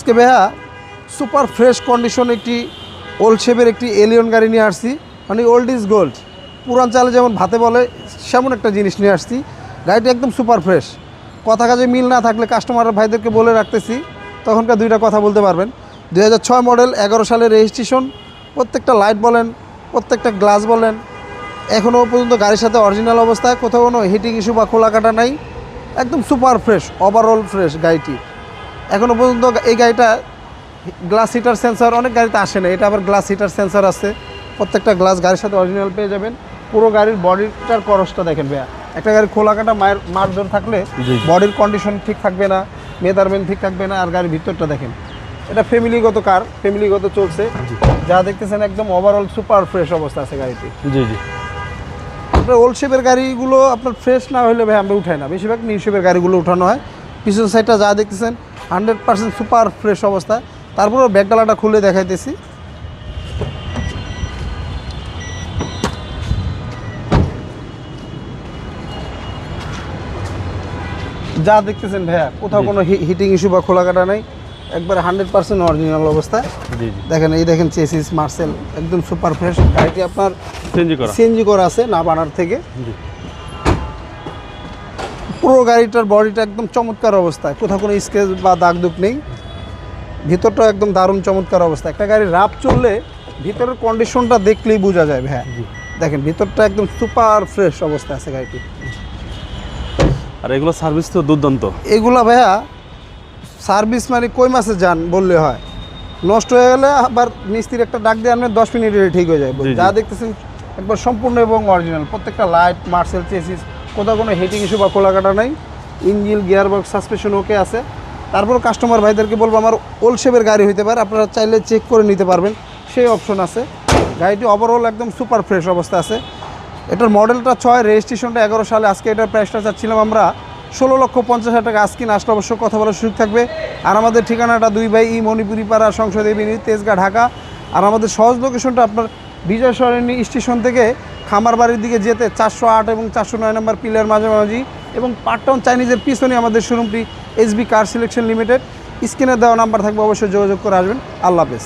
আজকে ভাইয়া super fresh condition একটি ওল্ড শেপের একটি এলিয়ন গাড়ি নিয়ে আসছি, মানে ওল্ড ইজ গোল্ড। পুরান চালে যেমন ভাতে বলে সেমন একটা জিনিস নিয়ে আসছি। গাড়িটি একদম সুপার ফ্রেশ। কথা কাজে মিল না থাকলে কাস্টমার ভাইদেরকে বলে রাখতেছি, তখনকার দুইটা কথা বলতে পারবেন। 2006 মডেল, 11 সালের রেজিস্ট্রেশন। প্রত্যেকটা লাইট বলেন, প্রত্যেকটা গ্লাস বলেন, এখনও পর্যন্ত গাড়ির সাথে অরিজিনাল অবস্থায়, কোথাও কোনো হিটিং ইস্যু বা খোলা কাটা নাই। একদম সুপার ফ্রেশ, ওভারঅল ফ্রেশ গাড়িটি। এখনও পর্যন্ত এই গাড়িটা গ্লাস হিটার সেন্সর অনেক গাড়িতে আসে না, এটা আবার গ্লাস হিটার সেন্সর আছে। প্রত্যেকটা গ্লাস গাড়ির সাথে অরিজিনাল পেয়ে যাবেন। পুরো গাড়ির বডিটার করসটা দেখেন ভাইয়া, একটা গাড়ির খোলা কাটা মারধর থাকলে বডির কন্ডিশন ঠিক থাকবে না, মেজারমেন্ট ঠিক থাকবে না। আর গাড়ির ভিতরটা দেখেন, এটা ফ্যামিলিগত কার, ফ্যামিলিগত চলছে। যা দেখতেছেন একদম ওভারঅল সুপার ফ্রেশ অবস্থা আছে গাড়িটি। জি জি। আপনার ওল্ড শেপের গাড়িগুলো আপনার ফ্রেশ না হলে ভাই আমরা উঠাই না, বেশিরভাগ নিউ শেপের গাড়িগুলো উঠানো হয়। পিছন সাইডটা যা দেখতেছেন 100% সুপার ফ্রেশ অবস্থা। তারপরেও ব্যাকডালাটা খুলে দেখাইতেছি। যা দেখতেছেন ভাইয়া, কোথাও কোনো হিটিং ইস্যু বা খোলা কাটা নাই, একবারে 100% অরিজিনাল অবস্থা। দেখেন, এই দেখেন চেসিস মার্সেল একদম সুপার ফ্রেশ। গাড়িটি আপনার সিএনজি করা আছে না বানার থেকে। পুরো গাড়িটার বডিটা একদম চমৎকার অবস্থায়, কোথাও কোনো স্ক্র্যাচ বা দাগ দুগ নেই। ভিতরটা একদম দারুণ চমৎকার অবস্থা। একটা গাড়ি রাপ চললে ভিতরের কন্ডিশনটা দেখলেই বোঝা যায় ভাইয়া। দেখেন ভিতরটা একদম সুপার ফ্রেশ অবস্থায় আছে গাড়িটি। আর এগুলো সার্ভিস তো দুর্দান্ত। এগুলা ভাইয়া সার্ভিস মানে কই মাসে যান বললে হয়। নষ্ট হয়ে গেলে আবার মিস্ত্রির একটা ডাক দিয়ে আনবেন, 10 মিনিটে ঠিক হয়ে যায়। যা দেখতেছেন একবার সম্পূর্ণ এবং অরিজিনাল। প্রত্যেকটা লাইট, মার্সেল, চেসিস, কোথাও কোনো হিটিং ইস্যু বা খোলা কাটা নাই। ইঞ্জিন, গিয়ারবক্স, সাসপেনশন ওকে আছে। তারপর কাস্টমার ভাইদেরকে বলবো আমার ওল্ড শেপের গাড়ি হইতে পারে, আপনারা চাইলে চেক করে নিতে পারবেন, সেই অপশন আছে। গাড়িটি ওভারঅল একদম সুপার ফ্রেশ অবস্থা আছে। এটার মডেলটা 6, রেজিস্ট্রেশনটা 11 সালে। আজকে এটার প্রাইসটা চাচ্ছিলাম আমরা 16,50,000 টাকা। আজকে আসলে অবশ্য কথা বলার সুযোগ থাকবে। আর আমাদের ঠিকানাটা 2 বাই ই মণিপুরি পাড়া, সংসদ এভিনিউ, তেজগাঁ, ঢাকা। আর আমাদের সহজ লোকেশনটা আপনার বিজয় সরণি স্টেশন থেকে খামার বাড়ির দিকে যেতে 408 এবং 409 নম্বর পিলার মাঝামাঝি, এবং পার্কটাউন চাইনিজের পিছনে আমাদের শোরুমটি এসবি কার সিলেকশন লিমিটেড। স্ক্রিনে দেওয়া নাম্বার থাকবে, অবশ্যই যোগাযোগ করে আসবেন। আল্লাহ হাফেজ।